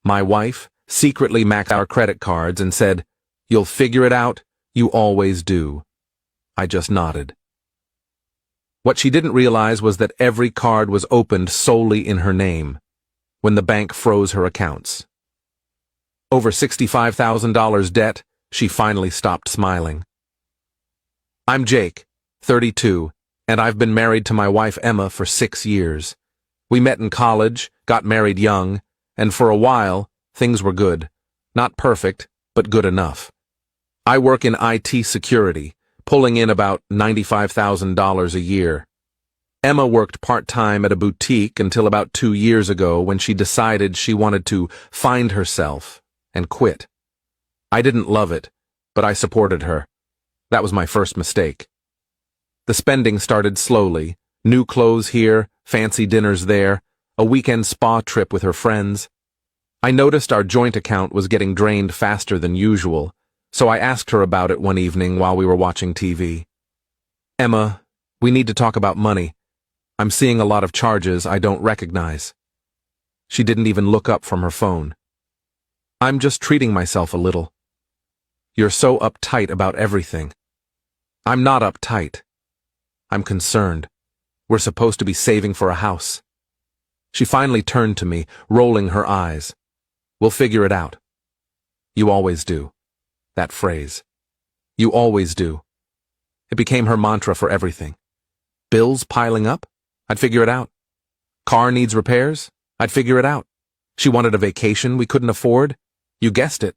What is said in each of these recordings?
My wife secretly maxed our credit cards and said, "You'll figure it out, you always do." I just nodded. What she didn't realize was that every card was opened solely in her name when the bank froze her accounts. Over $65,000 debt, she finally stopped smiling. I'm Jake, 32, and I've been married to my wife Emma for 6 years. We met in college, got married young, and for a while, things were good. Not perfect, but good enough. I work in IT security, pulling in about $95,000 a year. Emma worked part-time at a boutique until about 2 years ago when she decided she wanted to find herself and quit. I didn't love it, but I supported her. That was my first mistake. The spending started slowly. New clothes here, fancy dinners there, a weekend spa trip with her friends. I noticed our joint account was getting drained faster than usual, so I asked her about it one evening while we were watching TV. Emma, we need to talk about money. I'm seeing a lot of charges I don't recognize. She didn't even look up from her phone. I'm just treating myself a little. You're so uptight about everything. I'm not uptight. I'm concerned. We're supposed to be saving for a house. She finally turned to me, rolling her eyes. We'll figure it out. You always do. That phrase. You always do. It became her mantra for everything. Bills piling up? I'd figure it out. Car needs repairs? I'd figure it out. She wanted a vacation we couldn't afford? You guessed it.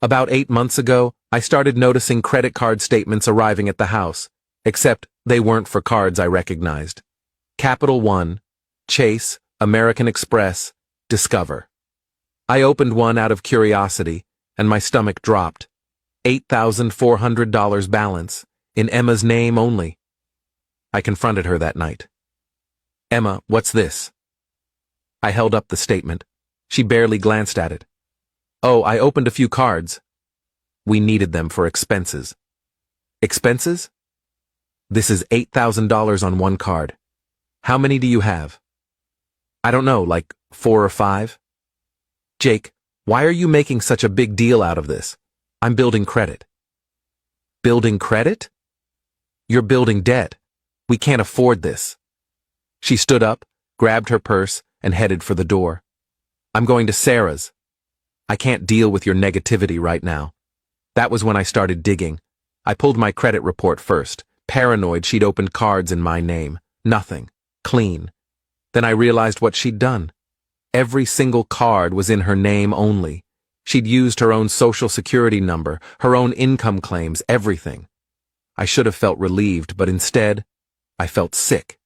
About 8 months ago, I started noticing credit card statements arriving at the house, except they weren't for cards I recognized. Capital One, Chase, American Express, Discover. I opened one out of curiosity, and my stomach dropped. $8,400 balance, in Emma's name only. I confronted her that night. Emma, what's this? I held up the statement. She barely glanced at it. Oh, I opened a few cards. We needed them for expenses. Expenses? This is $8,000 on one card. How many do you have? I don't know, like 4 or 5? Jake, why are you making such a big deal out of this? I'm building credit. Building credit? You're building debt. We can't afford this. She stood up, grabbed her purse, and headed for the door. I'm going to Sarah's. I can't deal with your negativity right now. That was when I started digging. I pulled my credit report first, paranoid she'd opened cards in my name. Nothing. Clean. Then I realized what she'd done. Every single card was in her name only. She'd used her own social security number, her own income claims, everything. I should have felt relieved, but instead, I felt sick,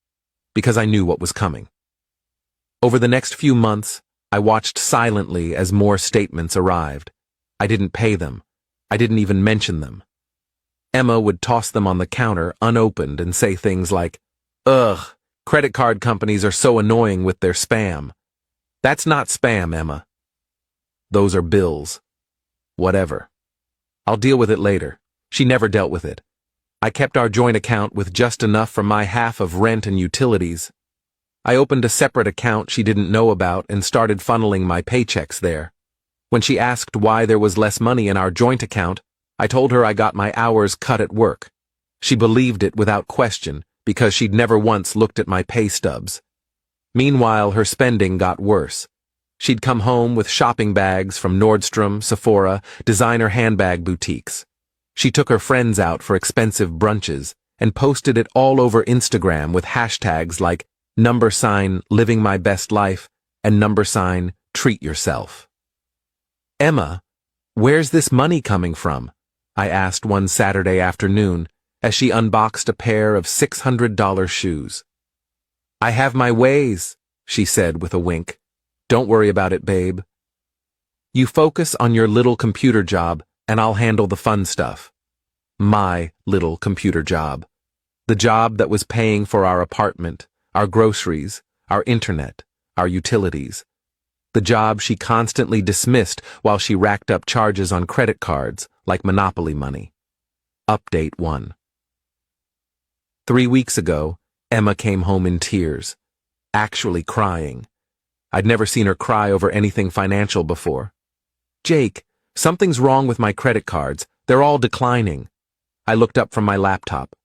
because I knew what was coming. Over the next few months, I watched silently as more statements arrived. I didn't pay them. I didn't even mention them. Emma would toss them on the counter unopened and say things like, "Ugh, credit card companies are so annoying with their spam." That's not spam, Emma. Those are bills. Whatever. I'll deal with it later. She never dealt with it. I kept our joint account with just enough for my half of rent and utilities. I opened a separate account she didn't know about and started funneling my paychecks there. When she asked why there was less money in our joint account, I told her I got my hours cut at work. She believed it without question because she'd never once looked at my pay stubs. Meanwhile, her spending got worse. She'd come home with shopping bags from Nordstrom, Sephora, designer handbag boutiques. She took her friends out for expensive brunches and posted it all over Instagram with hashtags like #living my best life and #treat yourself. Emma, where's this money coming from? I asked one Saturday afternoon as she unboxed a pair of $600 shoes. I have my ways, she said with a wink. Don't worry about it, babe. You focus on your little computer job and I'll handle the fun stuff. My little computer job. The job that was paying for our apartment, our groceries, our internet, our utilities. The job she constantly dismissed while she racked up charges on credit cards like Monopoly money. Update 1. 3 weeks ago, Emma came home in tears, actually crying. I'd never seen her cry over anything financial before. Jake, something's wrong with my credit cards. They're all declining. I looked up from my laptop.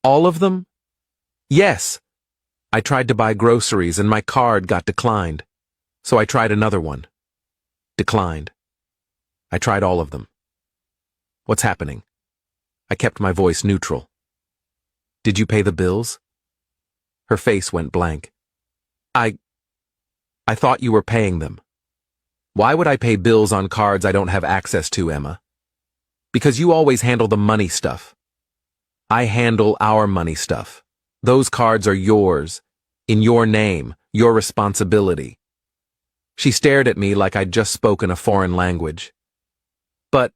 All of them? Yes. I tried to buy groceries and my card got declined. So I tried another one. Declined. I tried all of them. What's happening? I kept my voice neutral. Did you pay the bills? Her face went blank. I thought you were paying them. Why would I pay bills on cards I don't have access to, Emma? Because you always handle the money stuff. I handle our money stuff. Those cards are yours, in your name, your responsibility. She stared at me like I'd just spoken a foreign language. But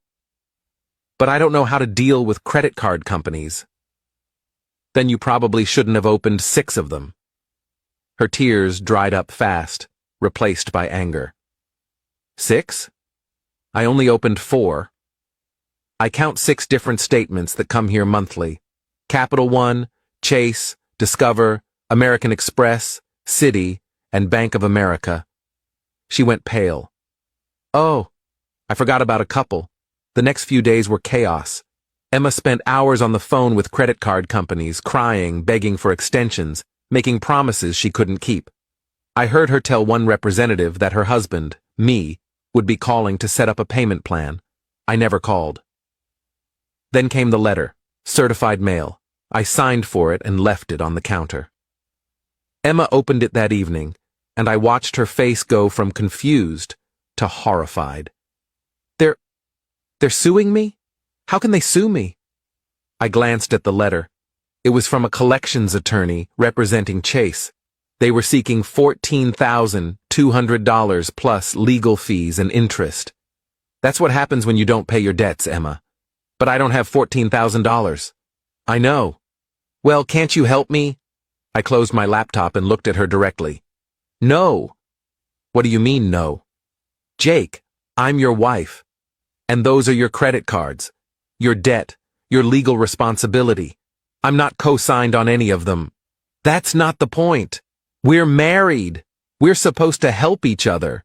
I don't know how to deal with credit card companies. Then you probably shouldn't have opened 6 of them. Her tears dried up fast, replaced by anger. 6? I only opened 4. I count 6 different statements that come here monthly. Capital One, Chase, Discover, American Express, Citi, and Bank of America. She went pale. Oh, I forgot about a couple. The next few days were chaos. Emma spent hours on the phone with credit card companies, crying, begging for extensions, making promises she couldn't keep. I heard her tell one representative that her husband, me, would be calling to set up a payment plan. I never called. Then came the letter, certified mail. I signed for it and left it on the counter. Emma opened it that evening, and I watched her face go from confused to horrified. They're suing me? How can they sue me? I glanced at the letter. It was from a collections attorney representing Chase. They were seeking $14,200 plus legal fees and interest. That's what happens when you don't pay your debts, Emma. But I don't have $14,000. I know. Well, can't you help me? I closed my laptop and looked at her directly. No. What do you mean, no? Jake, I'm your wife. And those are your credit cards, your debt, your legal responsibility. I'm not co-signed on any of them. That's not the point. We're married. We're supposed to help each other.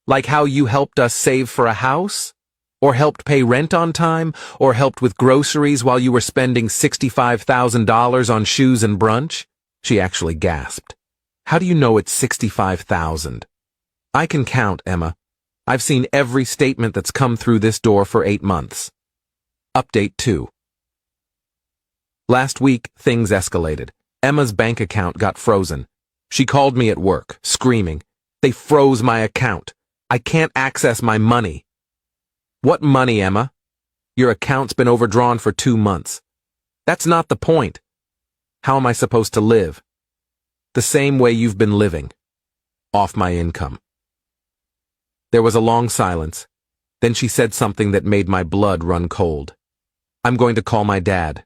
Like how you helped us save for a house? Or helped pay rent on time? Or helped with groceries while you were spending $65,000 on shoes and brunch? She actually gasped. How do you know it's $65,000? I can count, Emma. I've seen every statement that's come through this door for 8 months. Update 2. Last week, things escalated. Emma's bank account got frozen. She called me at work, screaming, "They froze my account. I can't access my money." What money, Emma? Your account's been overdrawn for 2 months. That's not the point. How am I supposed to live? The same way you've been living. Off my income. There was a long silence. Then she said something that made my blood run cold. I'm going to call my dad.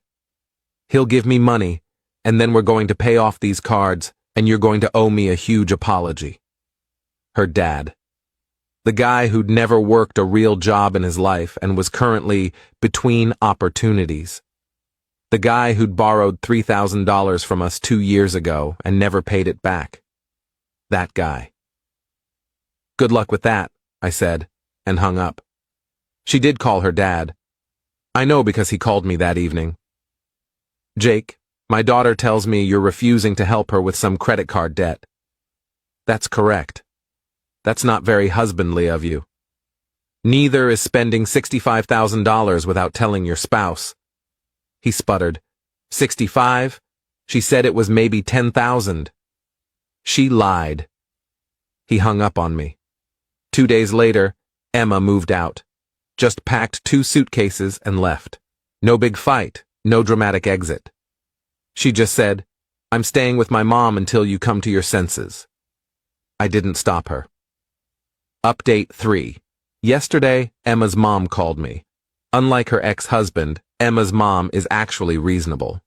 He'll give me money, and then we're going to pay off these cards, and you're going to owe me a huge apology. Her dad. The guy who'd never worked a real job in his life and was currently between opportunities. The guy who'd borrowed $3,000 from us 2 years ago and never paid it back. That guy. Good luck with that, I said, and hung up. She did call her dad. I know because he called me that evening. Jake, my daughter tells me you're refusing to help her with some credit card debt. That's correct. That's not very husbandly of you. Neither is spending $65,000 without telling your spouse. He sputtered. 65? She said it was maybe 10,000. She lied. He hung up on me. 2 days later, Emma moved out. Just packed 2 suitcases and left. No big fight, no dramatic exit. She just said, "I'm staying with my mom until you come to your senses." I didn't stop her. Update 3. Yesterday, Emma's mom called me. Unlike her ex-husband, Emma's mom is actually reasonable.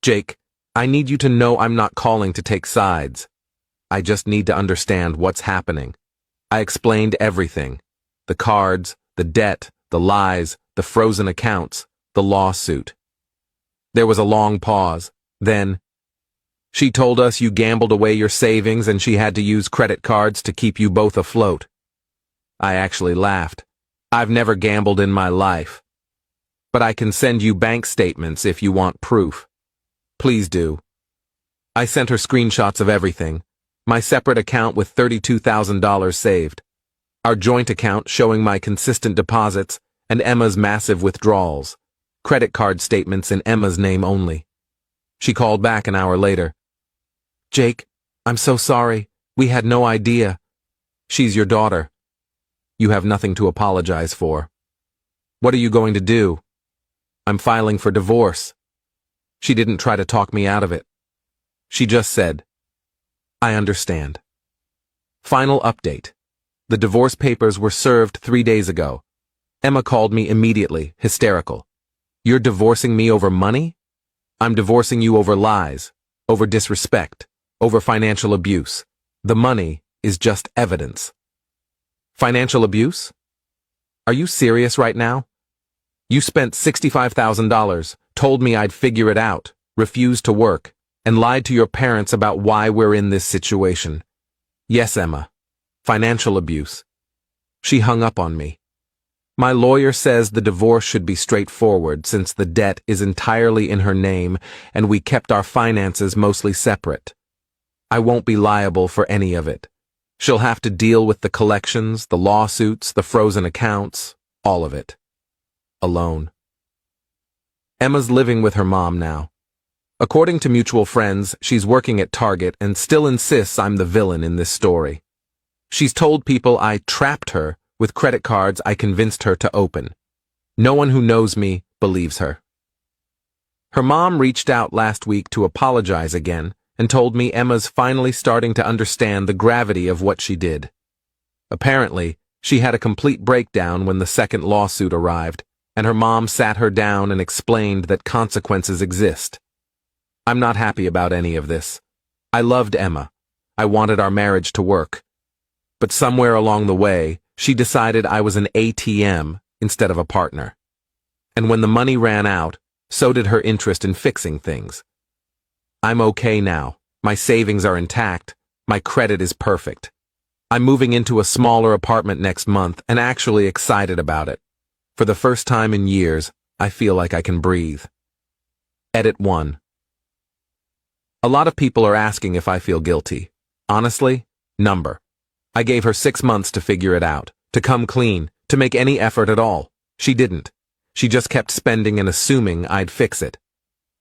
Jake, I need you to know I'm not calling to take sides. I just need to understand what's happening. I explained everything. The cards, the debt, the lies, the frozen accounts, the lawsuit. There was a long pause. Then, She told us you gambled away your savings and she had to use credit cards to keep you both afloat. I actually laughed. I've never gambled in my life. But I can send you bank statements if you want proof. Please do. I sent her screenshots of everything. My separate account with $32,000 saved. Our joint account showing my consistent deposits and Emma's massive withdrawals. Credit card statements in Emma's name only. She called back an hour later. Jake, I'm so sorry. We had no idea. She's your daughter. You have nothing to apologize for. What are you going to do? I'm filing for divorce. She didn't try to talk me out of it. She just said, I understand. Final update. The divorce papers were served 3 days ago. Emma called me immediately, hysterical. You're divorcing me over money? I'm divorcing you over lies, over disrespect, over financial abuse. The money is just evidence. Financial abuse? Are you serious right now? You spent $65,000, told me I'd figure it out, refused to work, and lied to your parents about why we're in this situation. Yes, Emma. Financial abuse. She hung up on me. My lawyer says the divorce should be straightforward since the debt is entirely in her name and we kept our finances mostly separate. I won't be liable for any of it. She'll have to deal with the collections, the lawsuits, the frozen accounts, all of it. Alone. Emma's living with her mom now. According to mutual friends, she's working at Target and still insists I'm the villain in this story. She's told people I trapped her with credit cards I convinced her to open. No one who knows me believes her. Her mom reached out last week to apologize again and told me Emma's finally starting to understand the gravity of what she did. Apparently, she had a complete breakdown when the second lawsuit arrived, and her mom sat her down and explained that consequences exist. I'm not happy about any of this. I loved Emma. I wanted our marriage to work. But somewhere along the way, she decided I was an ATM instead of a partner. And when the money ran out, so did her interest in fixing things. I'm okay now. My savings are intact. My credit is perfect. I'm moving into a smaller apartment next month and actually excited about it. For the first time in years, I feel like I can breathe. Edit 1. A lot of people are asking if I feel guilty. Honestly, number. I gave her 6 months to figure it out, to come clean, to make any effort at all. She didn't. She just kept spending and assuming I'd fix it.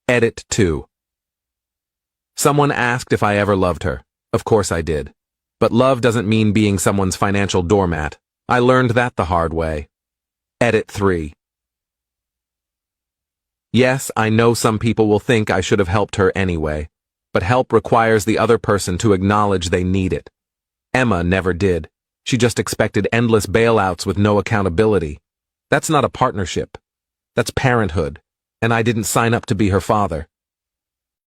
Edit 2. Someone asked if I ever loved her. Of course I did. But love doesn't mean being someone's financial doormat. I learned that the hard way. Edit 3. Yes, I know some people will think I should have helped her anyway, but help requires the other person to acknowledge they need it. Emma never did. She just expected endless bailouts with no accountability. That's not a partnership. That's parenthood, and I didn't sign up to be her father.